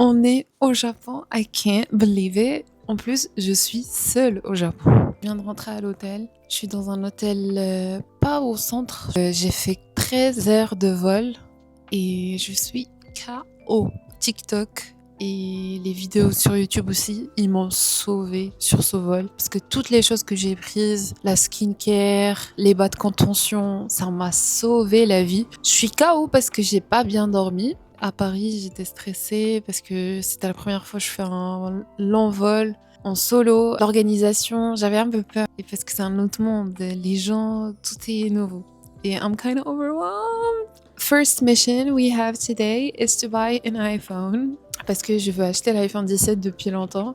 On est au Japon, I can't believe it. En plus, je suis seule au Japon. Je viens de rentrer à l'hôtel. Je suis dans un hôtel pas au centre. J'ai fait 13 heures de vol et je suis KO. TikTok et les vidéos sur YouTube aussi, ils m'ont sauvée sur ce vol. Parce que toutes les choses que j'ai prises, la skincare, les bas de contention, ça m'a sauvé la vie. Je suis KO parce que j'ai pas bien dormi. À Paris, j'étais stressée parce que c'était la première fois que je fais un long vol en solo. L'organisation, j'avais un peu peur. Et parce que c'est un autre monde, les gens, tout est nouveau. Et I'm kind of overwhelmed. First mission we have today is to buy an iPhone. Parce que je veux acheter l'iPhone 17 depuis longtemps.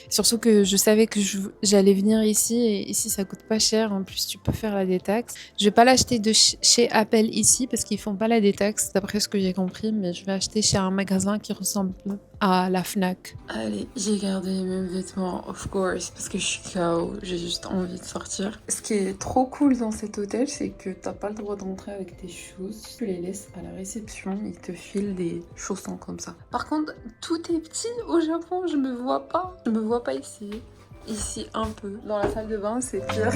Surtout que je savais que j'allais venir ici et ici ça coûte pas cher. En plus, tu peux faire la détaxe. Je vais pas l'acheter de chez Apple ici parce qu'ils font pas la détaxe d'après ce que j'ai compris. Mais je vais acheter chez un magasin qui ressemble à la Fnac. Allez, j'ai gardé les mêmes vêtements, of course, parce que je suis KO. J'ai juste envie de sortir. Ce qui est trop cool dans cet hôtel, c'est que t'as pas le droit d'entrer avec tes choses. Tu les laisses à la réception. Ils te filent des chaussons comme ça. Par contre, tout est petit au Japon, je me vois pas. Je me vois pas ici. Ici un peu. Dans la salle de bain, c'est pire.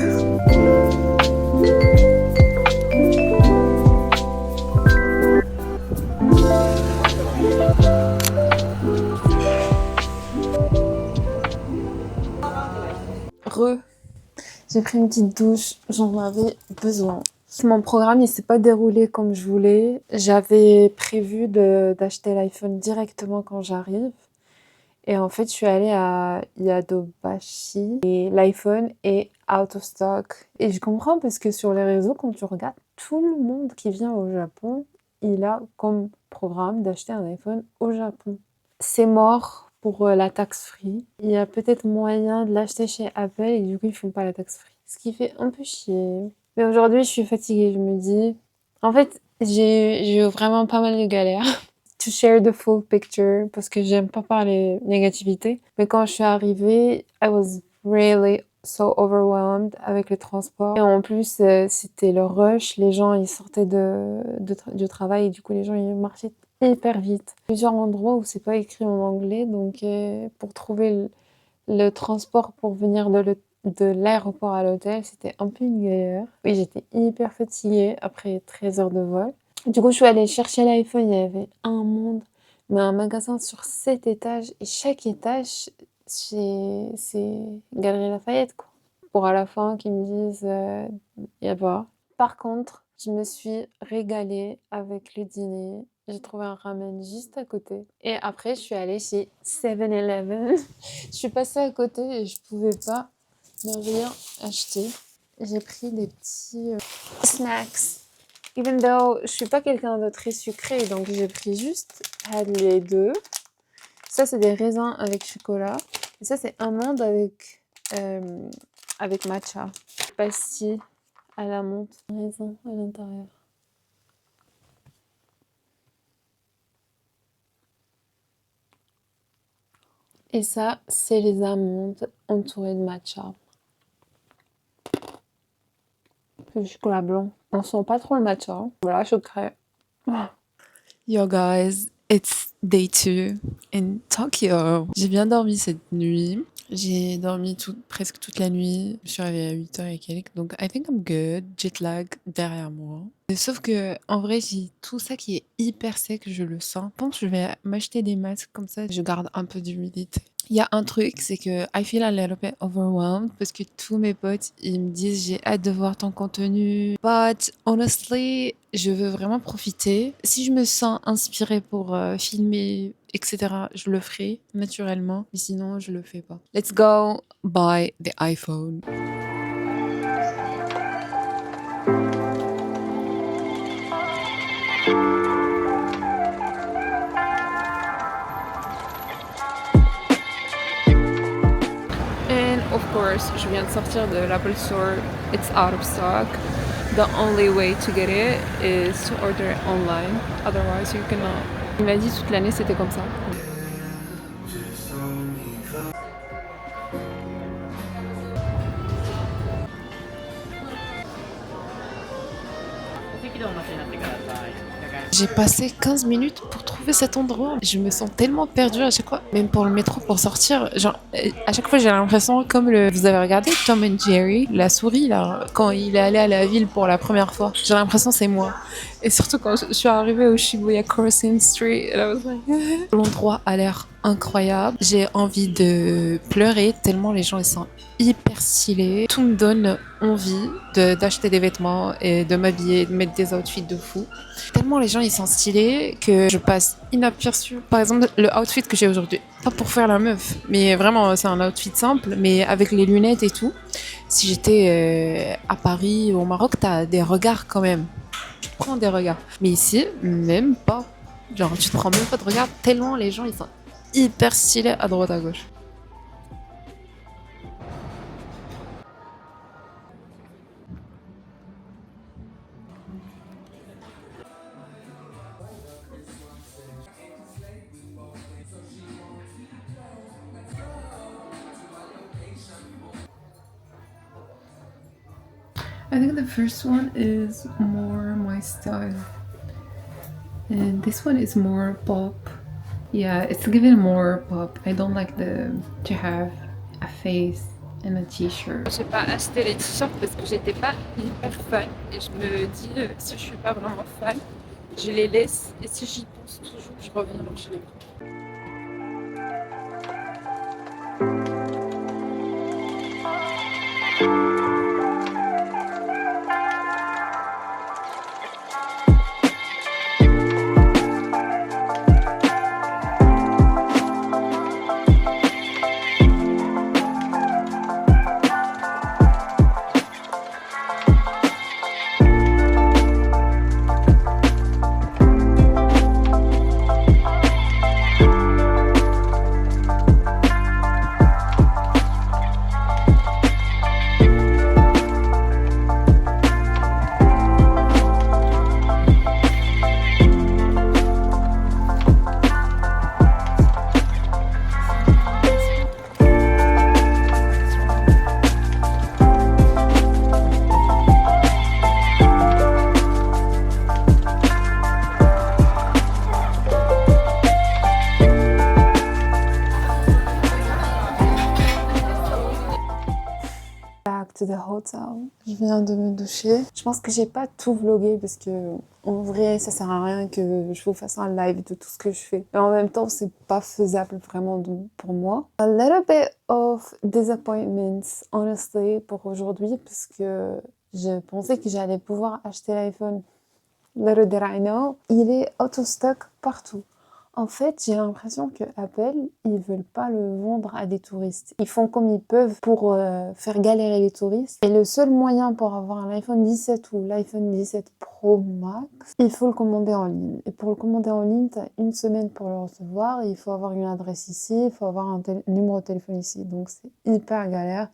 J'ai pris une petite douche, j'en avais besoin. Mon programme, il s'est pas déroulé comme je voulais. J'avais prévu d'acheter l'iPhone directement quand j'arrive. Et en fait, je suis allée à Yodobashi et l'iPhone est out of stock. Et je comprends parce que sur les réseaux, quand tu regardes, tout le monde qui vient au Japon, il a comme programme d'acheter un iPhone au Japon. C'est mort pour la taxe free. Il y a peut-être moyen de l'acheter chez Apple et du coup, ils font pas la taxe free. Ce qui fait un peu chier. Mais aujourd'hui, je suis fatiguée. Je me dis... En fait, j'ai eu vraiment pas mal de galères. To share the full picture parce que j'aime pas parler négativité. Mais quand je suis arrivée, I was really so overwhelmed avec le transport. Et en plus, c'était le rush. Les gens, ils sortaient du travail et du coup, les gens, ils marchaient hyper vite. Plusieurs endroits où c'est pas écrit en anglais. Donc, pour trouver le transport pour venir de l'aéroport à l'hôtel, c'était un peu une galère. Oui, j'étais hyper fatiguée après 13 heures de vol. Du coup, je suis allée chercher l'iPhone, il y avait un monde, mais un magasin sur 7 étages. Et chaque étage, c'est Galerie Lafayette, quoi. Pour à la fin qu'ils me disent, il y a pas. Par contre, je me suis régalée avec le dîner. J'ai trouvé un ramen juste à côté. Et après, je suis allée chez 7-Eleven. Je suis passée à côté et je pouvais pas ne rien acheter. J'ai pris des petits snacks. Even though je suis pas quelqu'un de très sucré, donc j'ai pris juste les deux. Ça, c'est des raisins avec chocolat. Et ça, c'est amande avec matcha. Pastille à la menthe. Raisin à l'intérieur. Et ça, c'est les amandes entourées de matcha. Le chocolat blanc. On sent pas trop le matcha. Hein. Voilà, secret. Yo guys, it's day 2 in Tokyo. J'ai bien dormi cette nuit. J'ai dormi presque toute la nuit. Je suis réveillée à 8h et quelques. Donc, I think I'm good. Jet lag derrière moi. Sauf que, en vrai, j'ai tout ça qui est hyper sec. Je le sens. Je pense que je vais m'acheter des masques comme ça. Je garde un peu d'humidité. Il y a un truc, c'est que I feel a little bit overwhelmed parce que tous mes potes, ils me disent j'ai hâte de voir ton contenu. But honestly, je veux vraiment profiter. Si je me sens inspirée pour filmer, etc., je le ferai naturellement. Mais sinon, je le fais pas. Let's go buy the iPhone. course, je viens de sortir de l'Apple Store. It's out of stock. The only way to get it is to order it online. Otherwise, you cannot. Il m'a dit toute l'année c'était comme ça. J'ai passé 15 minutes pour trouver cet endroit. Je me sens tellement perdue à chaque fois. Même pour le métro, pour sortir. Genre, à chaque fois, j'ai l'impression, comme vous avez regardé Tom and Jerry, la souris, là, quand il est allé à la ville pour la première fois. J'ai l'impression que c'est moi. Et surtout quand je suis arrivée au Shibuya Crossing Street, là, l'endroit a l'air incroyable. J'ai envie de pleurer tellement les gens ils sont hyper stylés. Tout me donne envie d'acheter des vêtements et de m'habiller, de mettre des outfits de fou. Tellement les gens ils sont stylés que je passe inaperçu. Par exemple, le outfit que j'ai aujourd'hui, pas pour faire la meuf, mais vraiment c'est un outfit simple, mais avec les lunettes et tout. Si j'étais à Paris ou au Maroc, t'as des regards quand même. Tu te prends des regards. Mais ici, même pas. Genre, tu te prends même pas de regards tellement les gens ils sont hyper stylés à droite à gauche. I think the first one is more my style. And this one is more pop. Yeah, it's giving more pop. I don't like to have a face and a t-shirt. J'ai pas acheté les t-shirts parce que j'étais pas hyper fan. Et je me dis, si je suis pas vraiment fan, je les laisse. Et si j'y pense toujours, je reviens chez les prends. To the hotel. Je viens de me doucher. Je pense que j'ai pas tout vlogué parce que en vrai ça sert à rien que je vous fasse un live de tout ce que je fais. Mais en même temps c'est pas faisable vraiment pour moi. A little bit of disappointments honestly pour aujourd'hui parce que je pensais que j'allais pouvoir acheter l'iPhone. Little did I know, il est out of stock partout. En fait, j'ai l'impression que Apple, ils veulent pas le vendre à des touristes. Ils font comme ils peuvent pour faire galérer les touristes. Et le seul moyen pour avoir un iPhone 17 ou l'iPhone 17 Pro Max, il faut le commander en ligne. Et pour le commander en ligne, tu as une semaine pour le recevoir. Il faut avoir une adresse ici, il faut avoir un numéro de téléphone ici. Donc c'est hyper galère.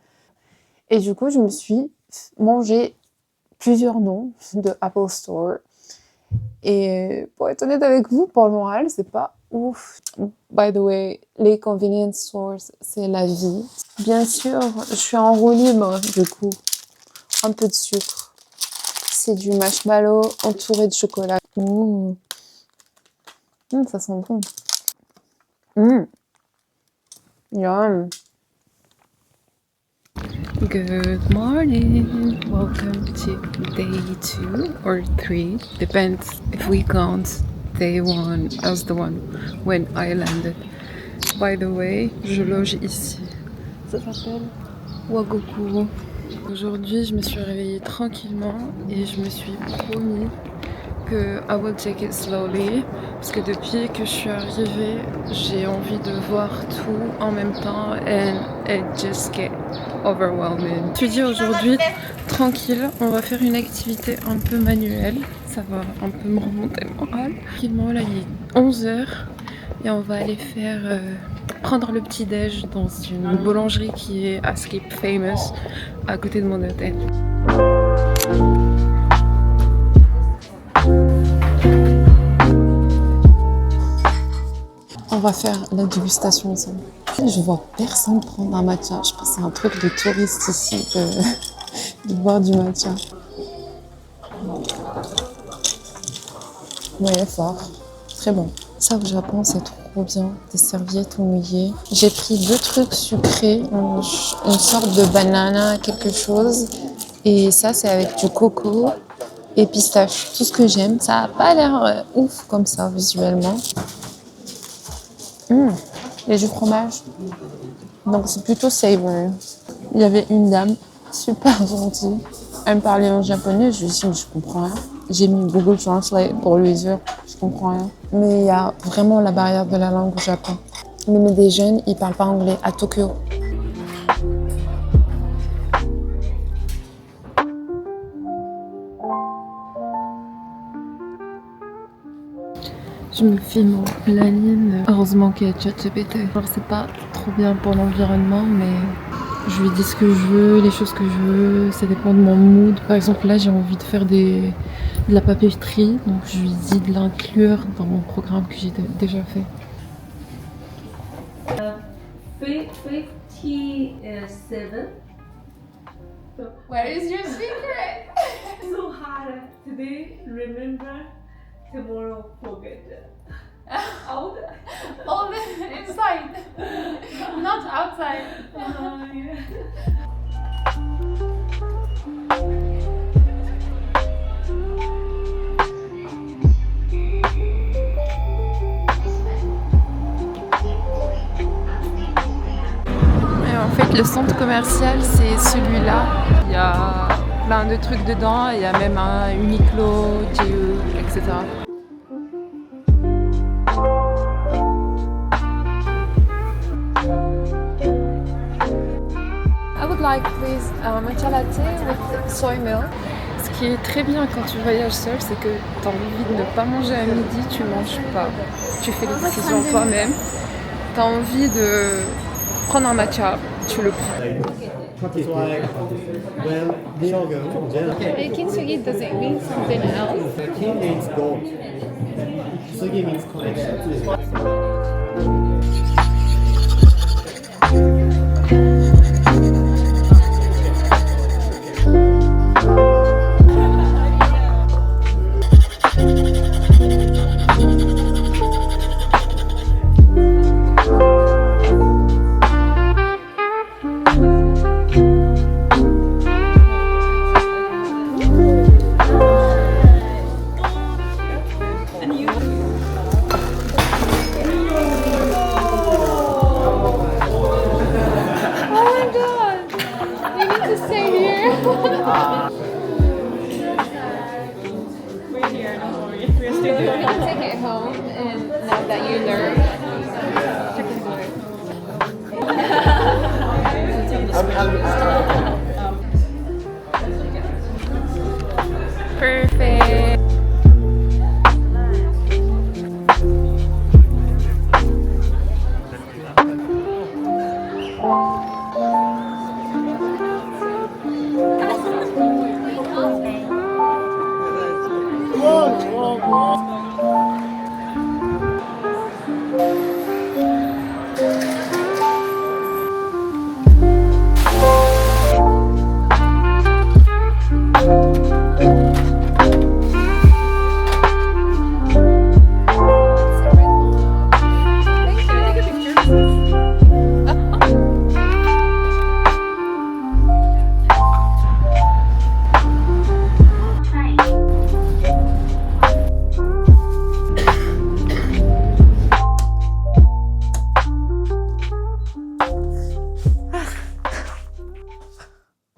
Et du coup, je me suis mangé plusieurs noms de Apple Store. Et pour être honnête avec vous, pour le moral, c'est pas ouf. By the way, les convenience stores, c'est la vie. Bien sûr, je suis en roue libre, du coup. Un peu de sucre. C'est du marshmallow entouré de chocolat. Ouh. Ça sent bon. Yum. Good morning, welcome to day 2 or 3, depends if we count day 1 as the one when I landed. By the way, je loge ici. Ça s'appelle Wagoku. Aujourd'hui, je me suis réveillée tranquillement et je me suis promis que I will take it slowly parce que depuis que je suis arrivée, j'ai envie de voir tout en même temps and it just get overwhelming. Je me suis dit aujourd'hui, tranquille, on va faire une activité un peu manuelle, ça va un peu me remonter le moral. Tranquillement, là il est 11h et on va aller faire prendre le petit-déj dans une boulangerie qui est à Skip Famous, à côté de mon hôtel. On va faire la dégustation ensemble. Je vois personne prendre un matcha. Je pense que c'est un truc de touriste ici de boire du matcha. Ouais, fort. Très bon. Ça au Japon, c'est trop bien. Des serviettes mouillées. J'ai pris 2 trucs sucrés, une sorte de banana, quelque chose. Et ça, c'est avec du coco et pistache. Tout ce que j'aime. Ça a pas l'air ouf comme ça, visuellement. Et du fromage. Donc c'est plutôt savory. Il y avait une dame super gentille. Elle me parlait en japonais. Je lui ai dit, mais je comprends rien. J'ai mis Google Translate pour lui dire, je comprends rien. Mais il y a vraiment la barrière de la langue au Japon. Même des jeunes, ils parlent pas anglais à Tokyo. Je me filme en pleine. Heureusement qu'il y a ChatGPT. Alors c'est pas trop bien pour l'environnement, mais je lui dis ce que je veux, les choses que je veux, ça dépend de mon mood. Par exemple, là, j'ai envie de faire de la papeterie, donc je lui dis de l'inclure dans mon programme que j'ai déjà fait. 57. What is your secret? So hard today, remember, tomorrow forget. Out. All inside, not outside. Yeah. Et en fait, le centre commercial, c'est celui-là. Il y a plein de trucs dedans. Il y a même un Uniqlo, GU, etc. I would like please matcha latte with soy milk. Ce qui est très bien quand tu voyages seul, c'est que tu as envie de ne pas manger à midi, tu manges pas. Tu fais les décisions toi-même. Tu as envie de prendre un matcha, tu le prends. It's like when shogun generally Kintsugi, does it mean something else? king means gold, sugi means connection. Oh my god! You need to stay here. We're here, don't worry. We're still You doing can take it home, and now that you learn, you can do it. Perfect.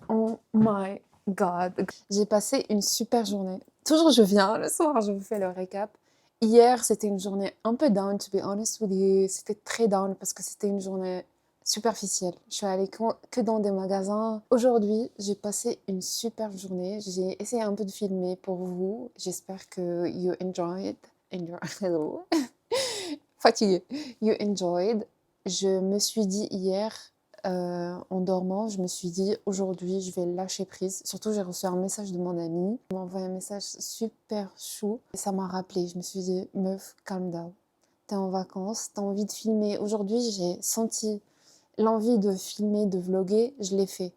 Oh my god. J'ai passé une super journée. Toujours je viens, le soir je vous fais le récap. Hier c'était une journée un peu down, to be honest with you. C'était très down parce que c'était une journée superficielle. Je suis allée que dans des magasins. Aujourd'hui j'ai passé une super journée. J'ai essayé un peu de filmer pour vous. J'espère que you enjoyed. Fatiguée. You enjoyed. Je me suis dit hier, en dormant, je me suis dit aujourd'hui je vais lâcher prise. Surtout j'ai reçu un message de mon ami. Il m'a envoyé un message super chou. Et ça m'a rappelé. Je me suis dit meuf, calm down. T'es en vacances, t'as envie de filmer. Aujourd'hui j'ai senti l'envie de filmer, de vlogger, je l'ai fait.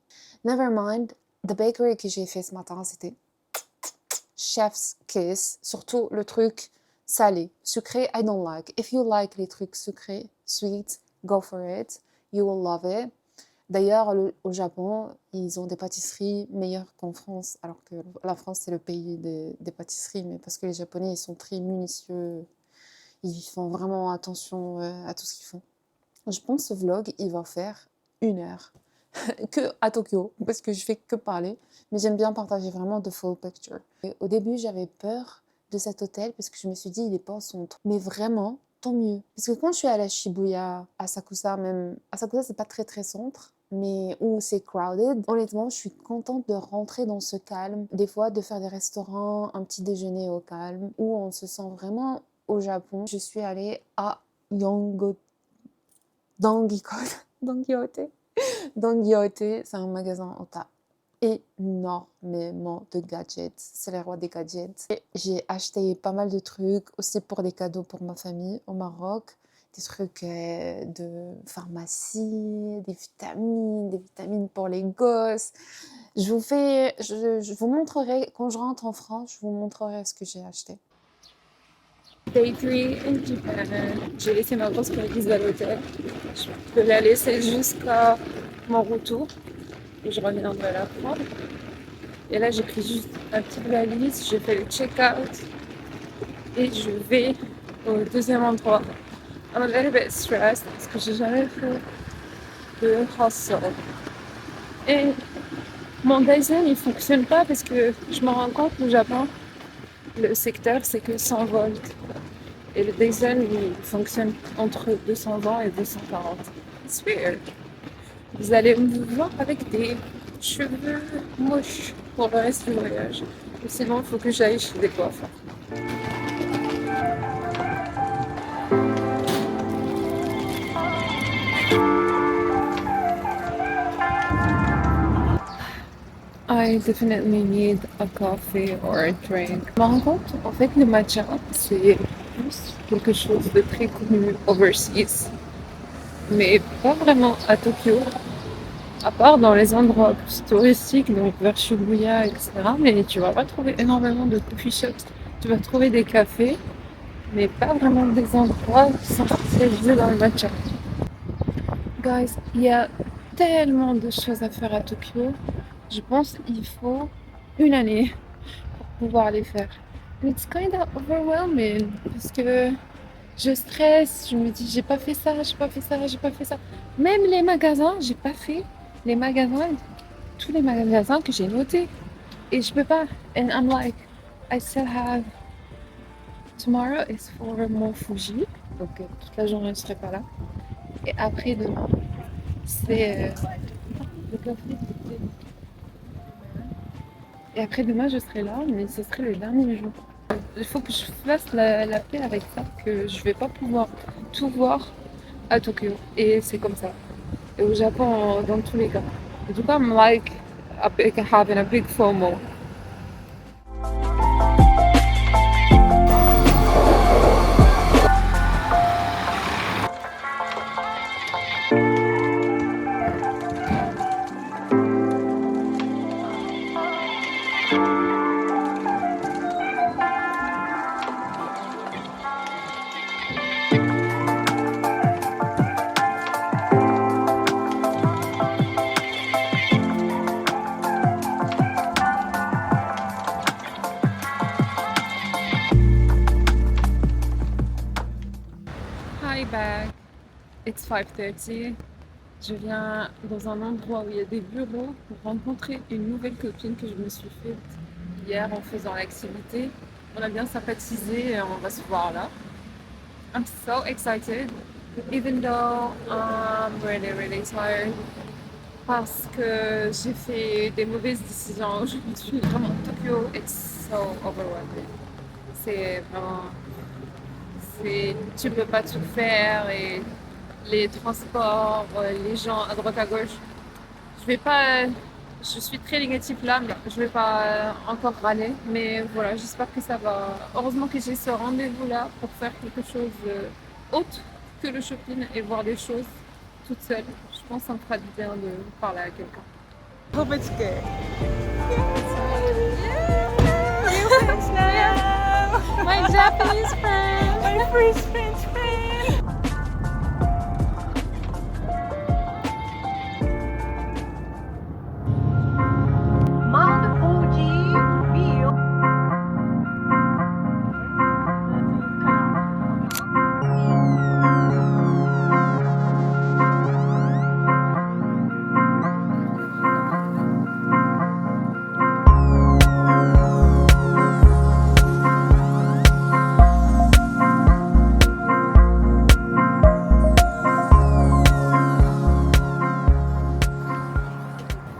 Never mind, the bakery que j'ai fait ce matin, c'était chef's kiss. Surtout le truc salé. Sucré, I don't like. If you like les trucs sucrés, sweet, go for it. You will love it. D'ailleurs, au Japon, ils ont des pâtisseries meilleures qu'en France, alors que la France, c'est le pays des pâtisseries, mais parce que les Japonais, ils sont très minutieux. Ils font vraiment attention à tout ce qu'ils font. Je pense que ce vlog, il va faire 1 heure. Que à Tokyo, parce que je fais que parler. Mais j'aime bien partager vraiment de full picture. Et au début, j'avais peur de cet hôtel, parce que je me suis dit, il n'est pas au centre. Mais vraiment, tant mieux. Parce que quand je suis allée à Shibuya, à Asakusa, même... Asakusa, c'est pas très très centre, mais où c'est crowded. Honnêtement, je suis contente de rentrer dans ce calme. Des fois, de faire des restaurants, un petit déjeuner au calme, où on se sent vraiment au Japon. Je suis allée à Dangyote. Dangyote, c'est un magasin où t'as énormément de gadgets. C'est les rois des gadgets. Et j'ai acheté pas mal de trucs aussi pour des cadeaux pour ma famille au Maroc. Des trucs de pharmacie, des vitamines pour les gosses. Je vous montrerai, quand je rentre en France, je vous montrerai ce que j'ai acheté. Day 3 in Japan. J'ai laissé ma grosse valise à l'hôtel. Je peux la laisser jusqu'à mon retour. Et je reviendrai la prendre. Et là, j'ai pris juste ma petite valise. J'ai fait le check-out. Et je vais au deuxième endroit. I'm a little bit stressed parce que j'ai jamais fait de hustle. Et mon Dyson, il fonctionne pas parce que je me rends compte au Japon, le secteur, c'est que 100 volts. Et le Dyson, il fonctionne entre 220 et 240. It's weird. Vous allez me voir avec des cheveux moches pour le reste du voyage. Et sinon, il faut que j'aille chez des coiffeurs. I definitely need a coffee or a drink. Je me rends compte, en fait, le matcha, c'est plus quelque chose de très connu overseas. Mais pas vraiment à Tokyo, à part dans les endroits plus touristiques, donc vers Shibuya, etc. Mais tu vas pas trouver énormément de coffee shops. Tu vas trouver des cafés, mais pas vraiment des endroits qui sont spécialisés dans le matcha. Guys, il y a tellement de choses à faire à Tokyo. Je pense qu'il faut 1 année pour pouvoir les faire. It's kind of overwhelming parce que je stresse, je me dis j'ai pas fait ça, j'ai pas fait ça, j'ai pas fait ça. Même les magasins, j'ai pas fait les magasins, tous les magasins que j'ai notés. Et je peux pas. And I'm like, I still have. Tomorrow is for Mont Fuji. Donc toute la journée je serai pas là. Et après demain, c'est le café. Et après demain je serai là, mais ce serait le dernier jour. Il faut que je fasse la paix avec ça, que je vais pas pouvoir tout voir à Tokyo. Et c'est comme ça. Et au Japon, dans tous les cas. Et du coup, I'm like having a big FOMO. Hi back. It's 5:30. Je viens dans un endroit où il y a des bureaux pour rencontrer une nouvelle copine que je me suis faite hier en faisant l'activité. On a bien sympathisé et on va se voir là. I'm so excited, even though I'm really tired. Parce que j'ai fait des mauvaises décisions aujourd'hui. Vraiment, Tokyo, it's so overwhelming. C'est vraiment... Tu peux pas tout faire et les transports, les gens à droite à gauche. Je vais pas, je suis très négative là, mais je vais pas encore râler. Mais voilà, j'espère que ça va. Heureusement que j'ai ce rendez-vous là pour faire quelque chose autre que le shopping et voir des choses toute seule. Je pense que ça me fera du bien de parler à quelqu'un. Hope it's good. My Japanese friend. My first French friend. Mount Fuji view.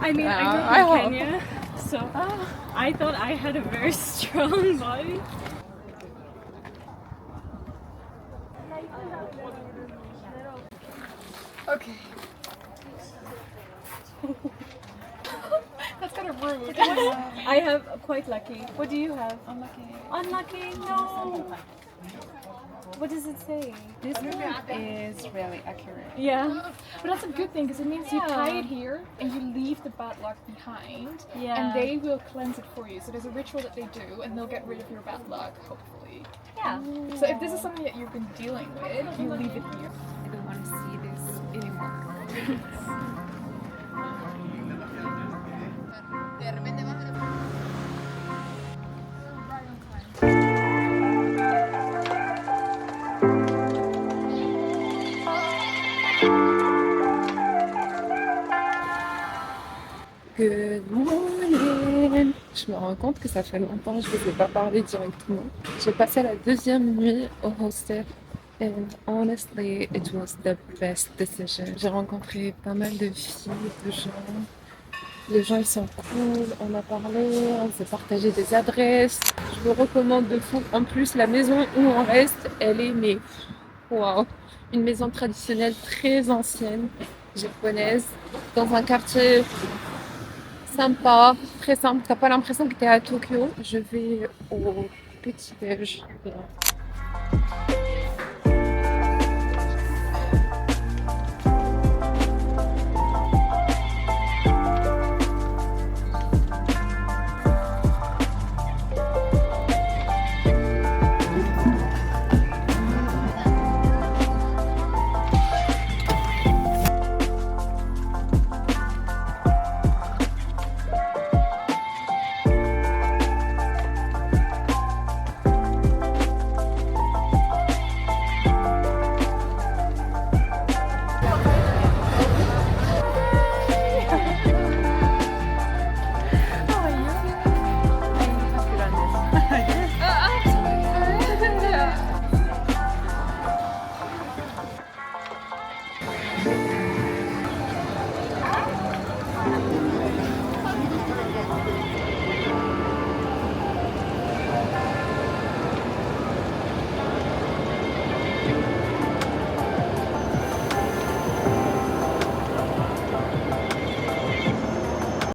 I mean, I grew I up hope. in Kenya, so I thought I had a very strong body. Okay. That's kind of rude. I have quite lucky. What do you have? Unlucky. Unlucky? No. What does it say? This one is really accurate. Yeah. But that's a good thing because it means you Yeah. tie it here and you leave the bad luck behind. Yeah. And they will cleanse it for you. So there's a ritual that they do and they'll get rid of your bad luck, hopefully. Yeah. So if this is something that you've been dealing with, you leave it here. I don't want to see this anymore. Good morning. Je me rends compte que ça fait longtemps que je ne vous ai pas parlé directement. J'ai passé la deuxième nuit au hostel and honestly it was the best decision. J'ai rencontré pas mal de filles, de gens. Les gens ils sont cool, on a parlé, on s'est partagé des adresses. Je vous recommande de fou. En plus la maison où on reste, elle est mais waouh, une maison traditionnelle très ancienne, japonaise, dans un quartier sympa, très simple. T'as pas l'impression que t'es à Tokyo. Je vais au petit déj.